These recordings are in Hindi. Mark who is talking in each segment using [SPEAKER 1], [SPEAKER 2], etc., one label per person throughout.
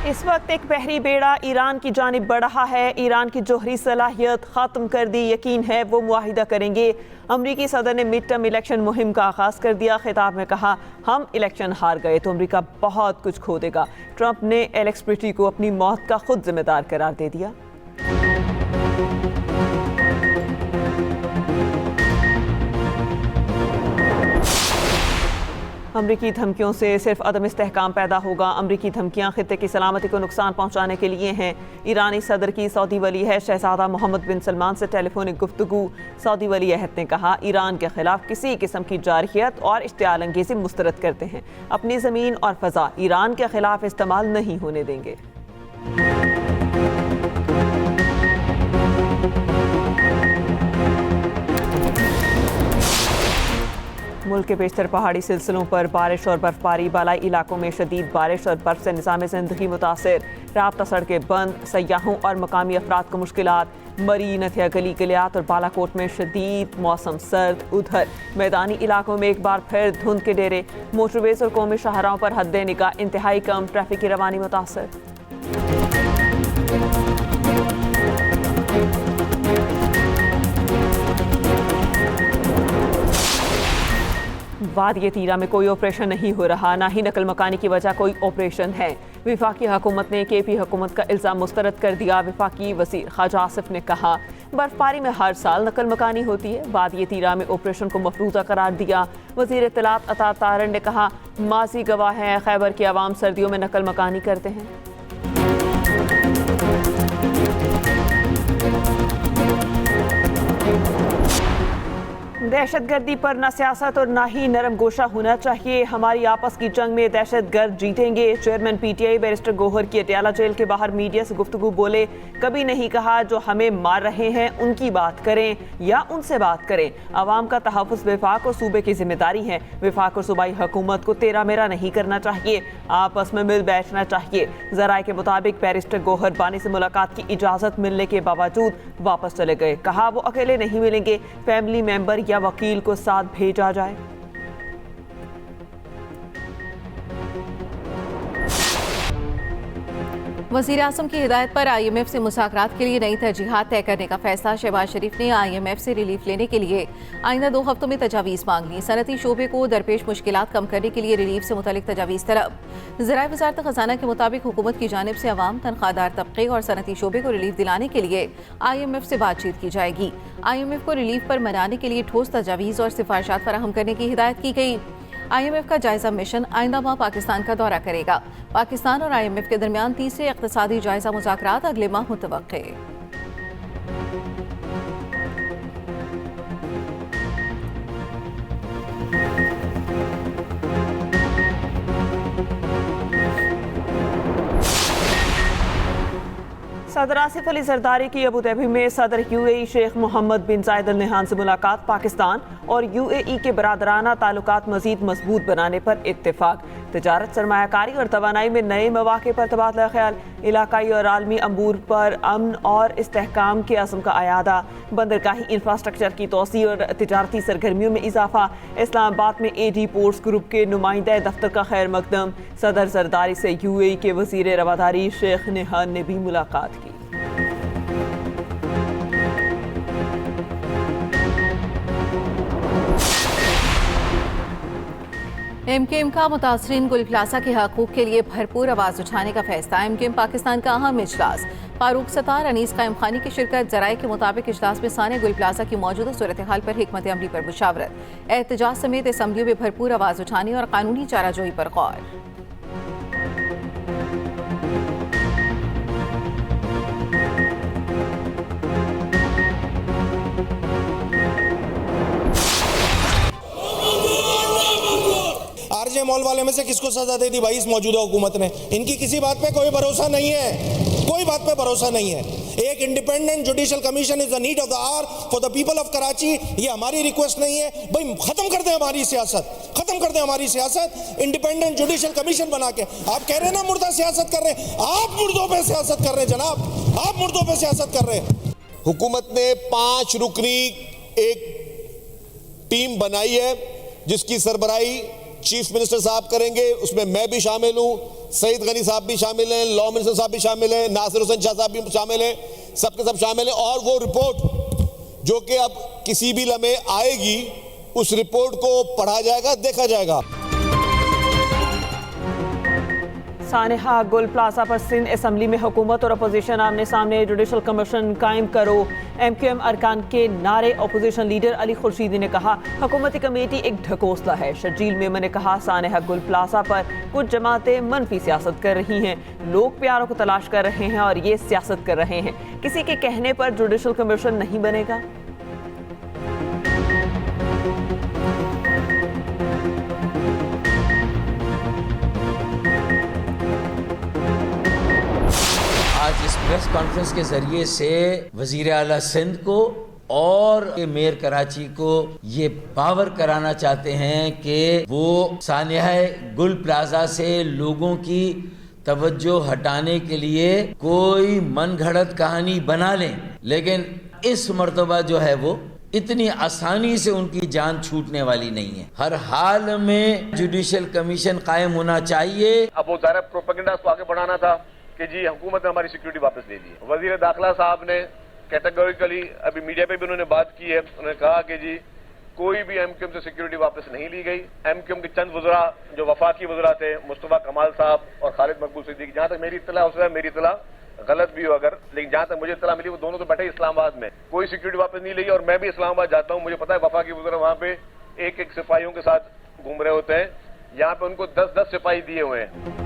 [SPEAKER 1] इस वक्त एक बहरी बेड़ा ईरान की जानिब बढ़ रहा है। ईरान की जोहरी सलाहियत ख़त्म कर दी, यकीन है वो मुआहिदा करेंगे। अमरीकी सदर ने मिड टर्म इलेक्शन मुहिम का आगाज़ कर दिया। खिताब में कहा, हम इलेक्शन हार गए तो अमरीका बहुत कुछ खो देगा। ट्रंप ने एलेक्स ब्रिटी को अपनी मौत का खुद जिम्मेदार करार दे दिया। अमरीकी धमकियों से सिर्फ अदम इस्तेहकाम पैदा होगा। अमरीकी धमकियां खित्ते की सलामती को नुकसान पहुंचाने के लिए हैं। ईरानी सदर की सऊदी वली अहद शहजादा मोहम्मद बिन सलमान से टेलीफोनिक गुफ्तगू। सऊदी वली अहद ने कहा, ईरान के खिलाफ किसी किस्म की जारहियत और इश्तियाल अंगेज़ी मुस्तरद करते हैं। अपनी ज़मीन और फ़ज़ा ईरान के खिलाफ इस्तेमाल नहीं होने देंगे। मुल्क के बेशतर पहाड़ी सिलसिलों पर बारिश और बर्फबारी। बालाई इलाकों में शदीद बारिश और बर्फ से निज़ाम ज़िंदगी मुतासिर। राब्ता सड़कें बंद, सयाहों और मकामी अफराद को मुश्किलात। मरी, नथिया गली गलियात और बालाकोट में शदीद मौसम सर्द। उधर मैदानी इलाकों में एक बार फिर धुंध के डेरे। मोटरवेज और कौमी शाहराहों पर हद निगाह इंतहाई कम। ट्रैफिक की रवानी मुतासिर। वादिये तीरा में कोई ऑपरेशन नहीं हो रहा, ना ही नकल मकानी की वजह कोई ऑपरेशन है। विफाकी हुकूमत ने केपी हुकूमत का इल्ज़ाम मुस्तरद कर दिया। विफाकी वज़ीर ख्वाजा आसिफ ने कहा, बर्फबारी में हर साल नकल मकानी होती है। वादिये तीरा में ऑपरेशन को मफरूज़ा करार दिया। वज़ीर इत्तलात अता तारन ने कहा, माजी गवाह है, खैबर की आवाम सर्दियों में नकल मकानी करते हैं। दहशतगर्दी पर न सियासत और ना ही नरम गोशा होना चाहिए। हमारी आपस की जंग में दहशतगर्द जीतेंगे। चेयरमैन पीटीआई बैरिस्टर गोहर की अटियाला जेल के बाहर मीडिया से गुफ्तगू बोले, कभी नहीं कहा जो हमें मार रहे हैं उनकी बात करें या उनसे बात करें। अवाम का तहफ़्फ़ुज़ विफाक और सूबे की जिम्मेदारी है। विफाक और सूबाई हुकूमत को तेरा मेरा नहीं करना चाहिए, आपस में मिल बैठना चाहिए। ज़राए के मुताबिक बैरिस्टर गोहर बानी से मुलाकात की इजाज़त मिलने के बावजूद वापस चले गए। कहा, वो अकेले नहीं मिलेंगे, फैमिली मेंबर या वकील को साथ भेजा जाए।
[SPEAKER 2] वज़ीर आज़म की हिदायत पर IMF से मुज़ाकरात के लिए नई तरजीहात तय करने का फैसला। शहबाज शरीफ ने IMF से रिलीफ लेने के लिए आइंदा 2 हफ्तों में तजावीज़ मांग ली। सनती शोबे को दरपेश मुश्किलात कम करने के लिए रिलीफ से मुतल्लिक तजावीज़ तलब। ज़राए वज़ारत ख़ज़ाना के मुताबिक हुकूमत की जानिब से अवाम, तनख्वाहदार तबके और सनती शोबे को रिलीफ दिलाने के लिए IMF से बातचीत की जाएगी। IMF को रिलीफ पर मनाने के लिए ठोस तजावीज़ और सिफारिशात फराहम करने की हिदायत की गई। IMF का जायजा मिशन आइंदा माह पाकिस्तान का दौरा करेगा। पाकिस्तान और IMF के दरमियान तीसरे इक़्तिसादी जायजा मुज़ाकरात अगले माह मुतवक्के।
[SPEAKER 1] सदर आसिफ अली जरदारी की अबू धाबी में सदर UAE शेख मोहम्मद बिन जायद अल नहयान से मुलाकात। पाकिस्तान और UAE के बरादराना ताल्लुकात मजीद मजबूत बनाने पर इत्तेफाक। तिजारत, सरमायाकारी और तवानाई में नए मौके पर तबादला ख्याल। इलाकाई और आलमी अमूर पर अमन और इस्तेहकाम के अज़्म का अयादा। बंदरगाही इंफ्रास्ट्रक्चर की तोसी और तिजारती सरगर्मियों में इजाफा। इस्लामाबाद में AD पोर्ट्स ग्रुप के नुमाइंदा दफ्तर का खैर मकदम। सदर जरदारी से UAE के वज़ीर रवादारी शेख नहयान ने भी मुलाकात की।
[SPEAKER 2] MKM का मुतासरीन गुल प्लाजा के हकूक़ के लिए भरपूर आवाज़ उठाने का फैसला। MKM पाकिस्तान का अहम इजलास। फारूक सत्तार, अनीस कायम खानी की शिरकत। ज़राए के मुताबिक इजलास में साने गुल प्लाजा की मौजूदा सूरत हाल पर हिकमत अमली पर मुशावरत। एहतजाज समेत असम्बलियों में भरपूर आवाज़ उठाने और कानूनी चाराजोई पर गौर।
[SPEAKER 3] आरजे मॉल वाले में से किसको सजा दे दी भाई इस मौजूदा हुकूमत ने? इनकी किसी बात पे कोई भरोसा नहीं है, कोई बात पे भरोसा नहीं है। एक independent judicial commission is the need of the hour for the people of Karachi. ये हमारी रिक्वेस्ट नहीं है भाई, खत्म कर दें हमारी सियासत, खत्म कर दें हमारी सियासत। इंडिपेंडेंट जुडिशल कमीशन बना के, आप कह रहे हैं ना मुर्दा सियासत कर रहे हैं, आप मुर्दों पे सियासत कर रहे हैं जनाब, आप मुर्दों पे सियासत कर रहे हैं।
[SPEAKER 4] हुकूमत ने 5 रुकनी एक टीम बनाई है जिसकी सरबराही चीफ मिनिस्टर साहब करेंगे, उसमें मैं भी शामिल हूं, सईद गनी साहब भी शामिल हैं, लॉ मिनिस्टर साहब भी शामिल हैं, नासिर हुसैन शाह साहब भी शामिल हैं, सबके सब शामिल हैं। और वो रिपोर्ट जो कि अब किसी भी लम्हे आएगी, उस रिपोर्ट को पढ़ा जाएगा, देखा जाएगा।
[SPEAKER 1] सानेहा गुल प्लाजा पर सिंध असम्बली में हुकूमत और अपोजिशन आमने सामने। जुडिशल कमीशन कायम करो, MQM अरकान के नारे। अपोजिशन लीडर अली खुर्शीदी ने कहा हुकूमती कमेटी एक ढकोसला है। शर्जील मेमन ने कहा सानेहा गुल प्लाजा पर कुछ जमातें मनफी सियासत कर रही हैं, लोग प्यारों को तलाश कर रहे हैं और ये सियासत कर रहे हैं। किसी के कहने पर जुडिशल कमीशन नहीं बनेगा।
[SPEAKER 5] आज इस प्रेस कॉन्फ्रेंस के जरिए से वजीर आला सिंध को और मेयर कराची को ये बावर कराना चाहते हैं कि वो सानिया गुल प्लाजा से लोगों की तवज्जो हटाने के लिए कोई मनगढ़ंत कहानी बना लें, लेकिन इस मर्तबा जो है वो इतनी आसानी से उनकी जान छूटने वाली नहीं है। हर हाल में जुडिशल कमीशन कायम होना चाहिए।
[SPEAKER 6] अब वो ज़ाहिर प्रोपेगेंडा को आगे बढ़ाना था कि जी हुकूमत ने हमारी सिक्योरिटी वापस ले ली है। वजीर दाखिला साहब ने कैटेगोरिकली अभी मीडिया पे भी उन्होंने बात की है, उन्होंने कहा कि जी कोई भी MQM से सिक्योरिटी वापस नहीं ली गई। MQM के चंद वज़रा जो वफाकी वज़रा थे, मुस्तफ़ा कमाल साहब और खालिद मकबूल सिद्दीकी, जहाँ तक मेरी इत्तला, उससे मेरी इत्तला गलत भी हो अगर, लेकिन जहाँ तक मुझे इत्तला मिली वो दोनों तो बैठे इस्लामाबाद में, कोई सिक्योरिटी वापस नहीं ली। और मैं भी इस्लामाबाद जाता हूँ, मुझे पता है वफाकी वज़रा वहाँ पे एक एक सिपाहियों के साथ घूम रहे होते हैं, यहाँ पे उनको 10-10 सिपाही दिए हुए हैं।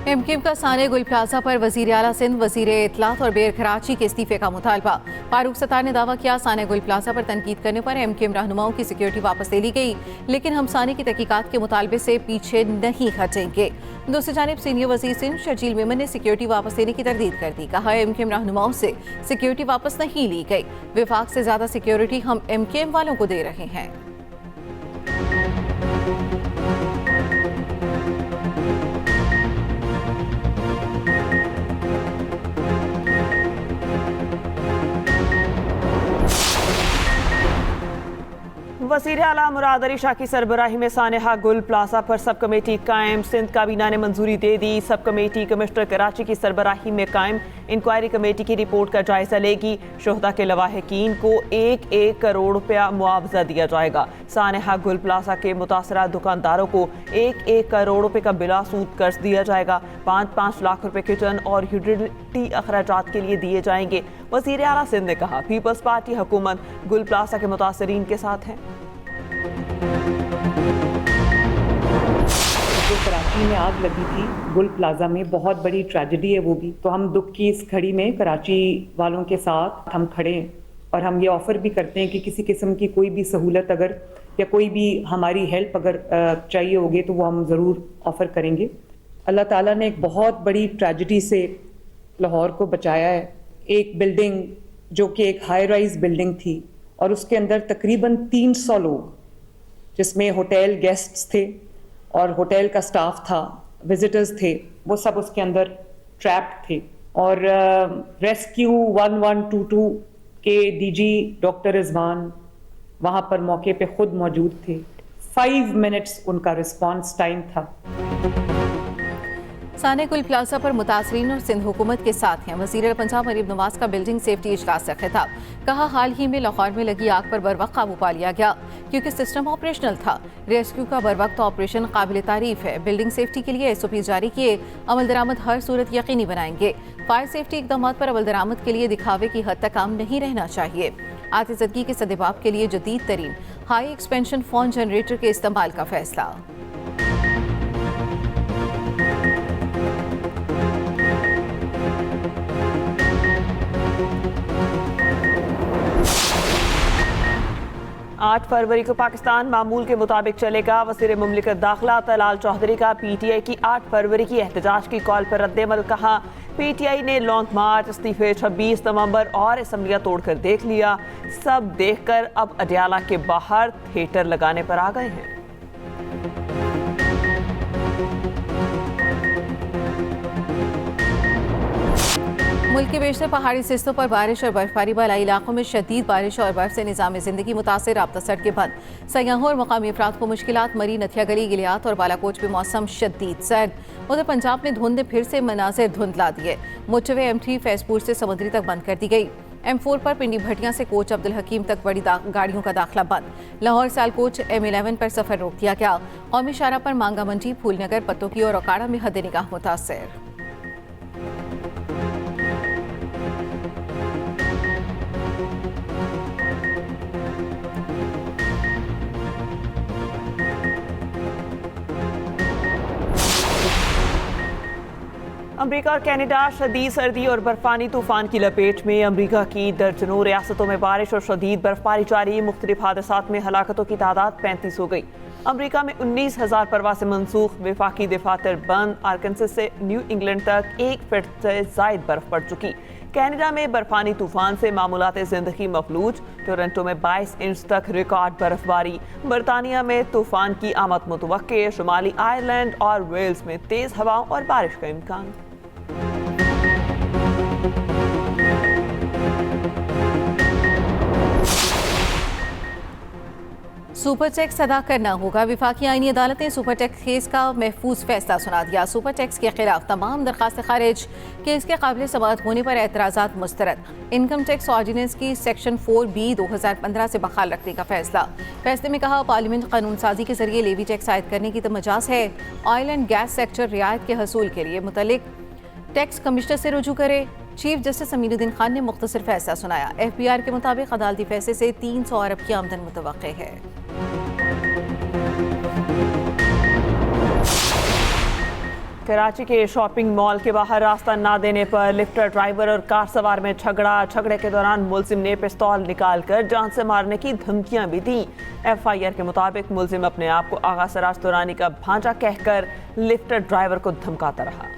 [SPEAKER 2] MQM का साने गुल प्लाजा पर वजीर आला सिंध, वजीर इत्तलात और मेयर कराची के इस्तीफे का मुतालबा। फारूक सत्तार ने दावा किया साने गुल प्लाजा पर तनकीद करने पर MQM रहनुमाओं की सिक्योरिटी वापस ले ली गई, लेकिन हम साने की तहकीकात के मुतालबे से पीछे नहीं हटेंगे। दूसरी जानिब सीनियर वजीर सिंध शर्जील मेमन ने सिक्योरिटी वापस लेने की तरदीद कर दी। कहा MQM रहनुमाओं से सिक्योरिटी वापस नहीं ली गई, विफाक से ज्यादा सिक्योरिटी हम MQM वालों को दे रहे हैं।
[SPEAKER 1] वज़ीर आला मुराद अली शाह की सरबराही में सानेहा गुल प्लाजा पर सब कमेटी कायम। सिंध काबीना ने मंजूरी दे दी। सब कमेटी कमिश्नर कराची की सरबराही में कायम। इंक्वायरी कमेटी की रिपोर्ट का जायजा लेगी। शोहदा के लवाहिकीन को 1-1 करोड़ रुपया मुआवजा दिया जाएगा। सानेहा गुल प्लाजा के मुतासरा दुकानदारों को 1-1 करोड़ रुपये का बिला सूद कर्ज दिया जाएगा। 5-5 लाख रुपए किचन और यूटिलिटी अखराजात के लिए दिए जाएंगे। वज़ीर आला सिंध ने कहा पीपल्स पार्टी हुकूमत गुल प्लाजा के मुतासरीन के साथ है।
[SPEAKER 7] जो कराची में आग लगी थी गुल प्लाजा में, बहुत बड़ी ट्रेजेडी है वो भी, तो हम दुख की इस घड़ी में कराची वालों के साथ हम खड़े हैं और हम ये ऑफ़र भी करते हैं कि किसी किस्म की कोई भी सहूलत अगर या कोई भी हमारी हेल्प अगर चाहिए होगी तो वो हम ज़रूर ऑफ़र करेंगे। अल्लाह ताला ने एक बहुत बड़ी ट्रेजेडी से लाहौर को बचाया है। एक बिल्डिंग जो कि एक हाई राइज बिल्डिंग थी और उसके अंदर तकरीबन 300 लोग, जिसमें होटल गेस्ट्स थे और होटल का स्टाफ था, विजिटर्स थे, वो सब उसके अंदर ट्रैप्ड थे। और रेस्क्यू 1122 के DG डॉक्टर रिजवान वहाँ पर मौके पे खुद मौजूद थे। 5 मिनट्स उनका रिस्पांस टाइम था।
[SPEAKER 2] साने गुल प्लाजा पर मुतासरीन और सिंध हुकूमत के साथ हैं। वज़ीर पंजाब मरीम नवाज का बिल्डिंग सेफ्टी इजलास से खिताब। कहा हाल ही में लाहौर में लगी आग पर बरवक्त काबू पा लिया गया क्योंकि सिस्टम ऑपरेशनल था। रेस्क्यू का बरवक्त ऑपरेशन काबिल तारीफ है। बिल्डिंग सेफ्टी के लिए SOP जारी किए, अमल दरामद हर सूरत यकीनी बनाएंगे। फायर सेफ्टी इकदाम पर अमल दरामद के लिए दिखावे की हद तक काम नहीं रहना चाहिए। आतिशदगी के सदेबाब के लिए जदीद तरीन हाई एक्सपेंशन फोन जनरेटर के इस्तेमाल का फैसला।
[SPEAKER 1] आठ फरवरी को पाकिस्तान मामूल के मुताबिक चलेगा। वज़ीर मुमलिकत दाखिला तलाल चौधरी का PTI की 8 फरवरी की एहतजाज की कॉल पर रद्द-ए-अमल। कहा PTI ने लॉन्ग मार्च, इस्तीफे 26 नवंबर और असम्बलियाँ तोड़कर देख लिया। सब देखकर अब अडियाला के बाहर थिएटर लगाने पर आ गए हैं।
[SPEAKER 2] मुल्क के बेशतर पहाड़ी सिस्तों पर बारिश और बर्फबारी वाला इलाकों में शदीद बारिश और बर्फ से निज़ाम ज़िंदगी मुतासिर, राब्ता सड़कें बंद। सयाहों और मकामी अफराद को मुश्किलात। मरी, नथिया गली, गिलियात और बालाकोट में मौसम शदीद सर्द। उधर पंजाब में धुंध ने फिर से मनाजिर धुंधला दिए। मोटरवे M3 फैजपुर से समुद्री तक बंद कर दी गई। M4 पर पिंडी भटिया से कोच अब्दुल हकीम तक बड़ी गाड़ियों का दाखिला बंद। लाहौर साल कोच M11 पर सफर रोक दिया गया। कौमी शाहरा पर मांगा मंडी, फूलनगर, पत्तोकी और अकाड़ा में हद निगाह मुतासिर।
[SPEAKER 1] अमेरिका और कनाडा शदीद सर्दी और बर्फानी तूफान की लपेट में। अमेरिका की दर्जनों रियासतों में बारिश और शदीद बर्फबारी जारी। मुख्तलिफ हादसात में हलाकतों की तादाद 35 हो गई। अमेरिका में 19,000 परवासें मनसूख। वफाकी दफातर बंद। आर्कनसस से न्यू इंग्लैंड तक 1 फीट से जायद बर्फ पड़ चुकी। कनाडा में बर्फानी तूफान से मामूलात जिंदगी मफलूज। टोरंटो में 22 इंच तक रिकॉर्ड बर्फबारी। बरतानिया में तूफान की आमद मुतवक्के। शुमाली आयरलैंड और वेल्स में तेज हवाओं और बारिश का इम्कान।
[SPEAKER 2] सुपर टैक्स अदा करना होगा। विफाकी आईनी अदालत ने सुपर टैक्स केस का महफूज फैसला सुना दिया। सुपर टैक्स के खिलाफ तमाम दरखास्तें खारिज। केस के काबिल समाअत होने पर एतराज़ात मुस्तरद। इनकम टैक्स ऑर्डिनेंस की सेक्शन 4B 2015 से बहाल रखने का फैसला। फैसले में कहा, पार्लियामेंट कानून साजी के जरिए लेवी टैक्स आयद करने की तो मजाज है। ऑयल एंड गैस सेक्टर रियायत के हसूल के लिए मुतल्लिक टैक्स कमिश्नर से रुजू करे। चीफ जस्टिस अमीनुद्दीन खान ने मुख्तसर फैसला सुनाया। FBR के मुताबिक अदालती फैसले से 300 अरब की आमदन मुतवक्के है।
[SPEAKER 1] कराची के शॉपिंग मॉल के बाहर रास्ता ना देने पर लिफ्टर ड्राइवर और कार सवार में झगड़े के दौरान मुलजिम ने पिस्तौल निकालकर जान से मारने की धमकियां भी दी। FIR के मुताबिक मुलजिम अपने आप को आगा सराज दुरानी का भांजा कहकर लिफ्टर ड्राइवर को धमकाता रहा।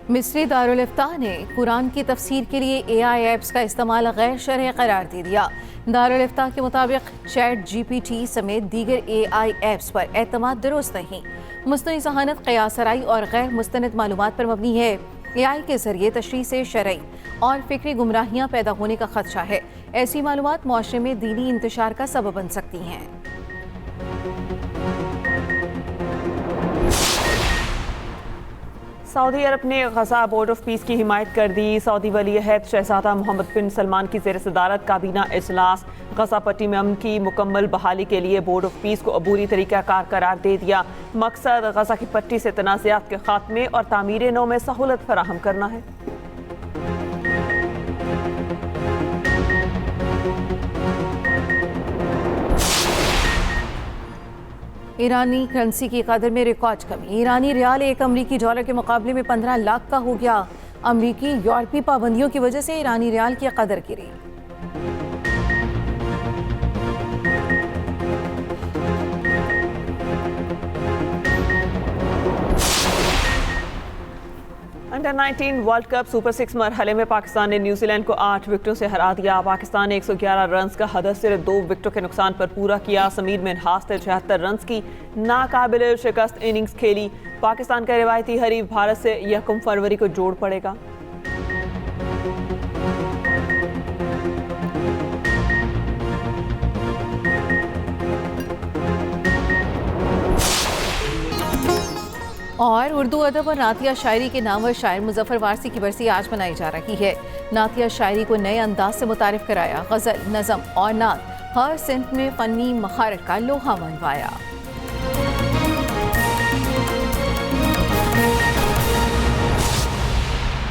[SPEAKER 2] मिस्री दारुल इफ्ताह ने कुरान की तफसीर के लिए AI ऐप्स का इस्तेमाल गैर शरई करार दे दिया। दारुल इफ्ताह के मुताबिक ChatGPT समेत दीगर AI ऐप्स पर एतमाद दुरुस्त नहीं। मुस्तनी ज़हानत, क़यासराई और गैर मुस्तनद मालूमात पर मबनी है। AI के जरिए तशरीह से शरई और फिक्री गुमराहियाँ पैदा होने का खदशा है। ऐसी मालूमात मुआशरे में दीनी इंतशार का सबब बन सकती हैं।
[SPEAKER 1] सऊदी अरब ने गजा बोर्ड ऑफ पीस की हिमायत कर दी। सऊदी वली अहद शहजादा मोहम्मद बिन सलमान की ज़ेर सदारत काबीना इजलास। गजा पट्टी में अमन की मुकम्मल बहाली के लिए बोर्ड ऑफ पीस को अबूरी तरीक़ाकार करार दे दिया। मकसद गजा की पट्टी से तनाज़ात के खात्मे और तामीर नौ में सहूलत फराहम करना है।
[SPEAKER 2] ईरानी करेंसी की कदर में रिकॉर्ड कमी। ईरानी रियाल एक अमरीकी डॉलर के मुकाबले में 15 लाख का हो गया। अमरीकी यूरोपीय पाबंदियों की वजह से ईरानी रियाल की कदर गिरी।
[SPEAKER 1] अंडर 19 वर्ल्ड कप सुपर 6 मरहले में पाकिस्तान ने न्यूजीलैंड को 8 विकेटों से हरा दिया। पाकिस्तान ने 111 रन का हदफ सिर्फ 2 विकेटों के नुकसान पर पूरा किया। समीर मिन्हास ने 76 रन की नाकाबिल शिकस्त इनिंग्स खेली। पाकिस्तान का रिवायती हरीफ भारत से 1 फरवरी को जोड़ पड़ेगा।
[SPEAKER 2] और उर्दू अदब और नातिया शायरी के नामवर शायर मुजफ्फर वारसी की बरसी आज मनाई जा रही है। नातिया शायरी को नए अंदाज से मुतारिफ कराया। गज़ल, नज़म और नात हर सिंफ में फ़नी महारत का लोहा मनवाया।